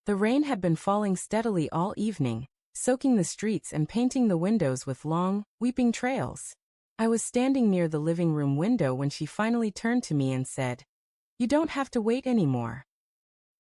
The rain had been falling steadily all evening, soaking the streets and painting the windows with long, weeping trails. I was standing near the living room window when she finally turned to me and said, "You don't have to wait anymore."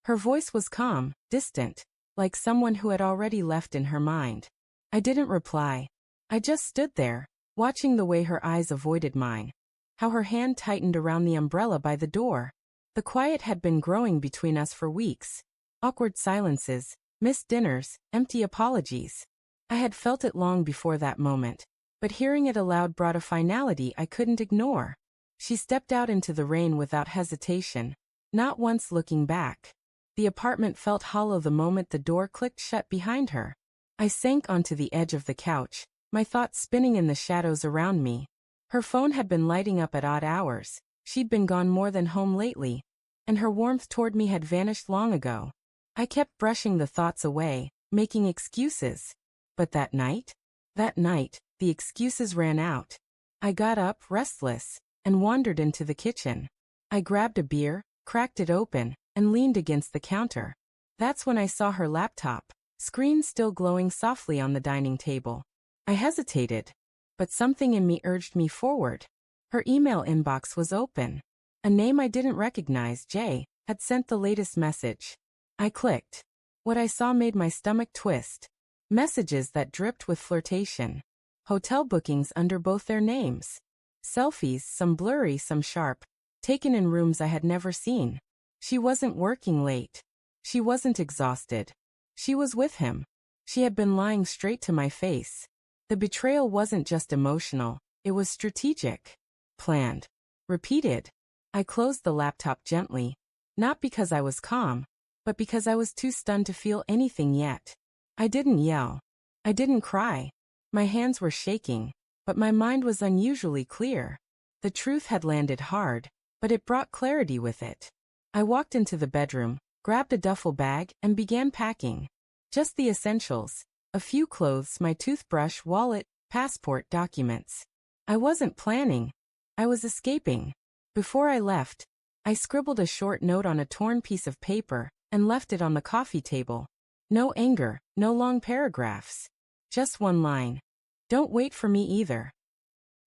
Her voice was calm, distant, like someone who had already left in her mind. I didn't reply. I just stood there, watching the way her eyes avoided mine, how her hand tightened around the umbrella by the door. The quiet had been growing between us for weeks. Awkward silences, missed dinners, empty apologies. I had felt it long before that moment, but hearing it aloud brought a finality I couldn't ignore. She stepped out into the rain without hesitation, not once looking back. The apartment felt hollow the moment the door clicked shut behind her. I sank onto the edge of the couch, my thoughts spinning in the shadows around me. Her phone had been lighting up at odd hours. She'd been gone more than home lately, and her warmth toward me had vanished long ago. I kept brushing the thoughts away, making excuses. But that night, the excuses ran out. I got up, restless, and wandered into the kitchen. I grabbed a beer, cracked it open, and leaned against the counter. That's when I saw her laptop, screen still glowing softly on the dining table. I hesitated, but something in me urged me forward. Her email inbox was open. A name I didn't recognize, Jay, had sent the latest message. I clicked. What I saw made my stomach twist. Messages that dripped with flirtation. Hotel bookings under both their names. Selfies, some blurry, some sharp, taken in rooms I had never seen. She wasn't working late. She wasn't exhausted. She was with him. She had been lying straight to my face. The betrayal wasn't just emotional, it was strategic. Planned. Repeated. I closed the laptop gently, not because I was calm, but because I was too stunned to feel anything yet. I didn't yell. I didn't cry. My hands were shaking, but my mind was unusually clear. The truth had landed hard, but it brought clarity with it. I walked into the bedroom, grabbed a duffel bag, and began packing. Just the essentials. A few clothes, my toothbrush, wallet, passport, documents. I wasn't planning. I was escaping. Before I left, I scribbled a short note on a torn piece of paper and left it on the coffee table. No anger, no long paragraphs. Just one line. Don't wait for me either.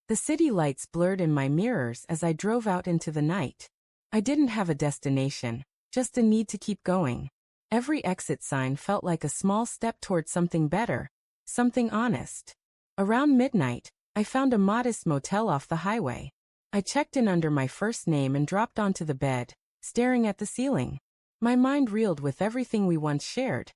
The city lights blurred in my mirrors as I drove out into the night. I didn't have a destination, just a need to keep going. Every exit sign felt like a small step toward something better, something honest. Around midnight, I found a modest motel off the highway. I checked in under my first name and dropped onto the bed, staring at the ceiling. My mind reeled with everything we once shared.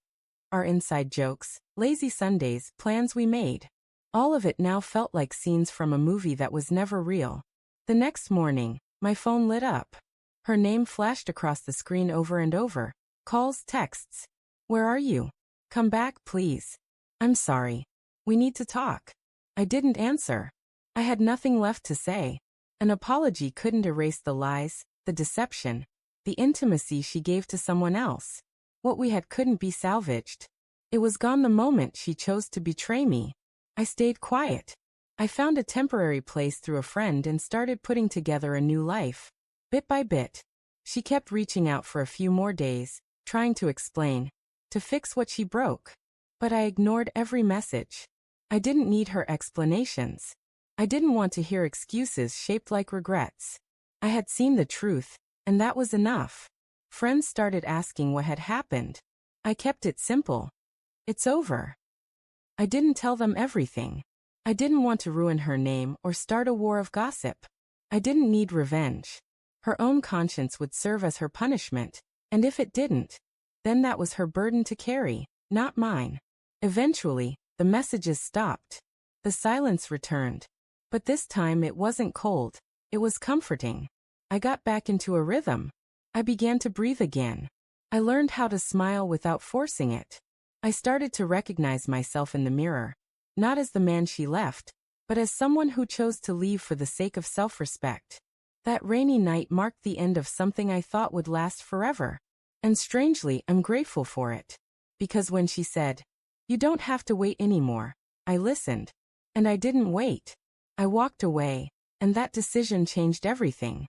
Our inside jokes, lazy Sundays, plans we made. All of it now felt like scenes from a movie that was never real. The next morning, my phone lit up. Her name flashed across the screen over and over. Calls, texts. Where are you? Come back, please. I'm sorry. We need to talk. I didn't answer. I had nothing left to say. An apology couldn't erase the lies, the deception, the intimacy she gave to someone else. What we had couldn't be salvaged. It was gone the moment she chose to betray me. I stayed quiet. I found a temporary place through a friend and started putting together a new life. Bit by bit. She kept reaching out for a few more days, trying to explain, to fix what she broke. But I ignored every message. I didn't need her explanations. I didn't want to hear excuses shaped like regrets. I had seen the truth, and that was enough. Friends started asking what had happened. I kept it simple. It's over. I didn't tell them everything. I didn't want to ruin her name or start a war of gossip. I didn't need revenge. Her own conscience would serve as her punishment, and if it didn't, then that was her burden to carry, not mine. Eventually, the messages stopped. The silence returned. But this time it wasn't cold, it was comforting. I got back into a rhythm. I began to breathe again. I learned how to smile without forcing it. I started to recognize myself in the mirror, not as the man she left, but as someone who chose to leave for the sake of self-respect. That rainy night marked the end of something I thought would last forever. And strangely, I'm grateful for it. Because when she said, "You don't have to wait anymore," I listened. And I didn't wait. I walked away, and that decision changed everything.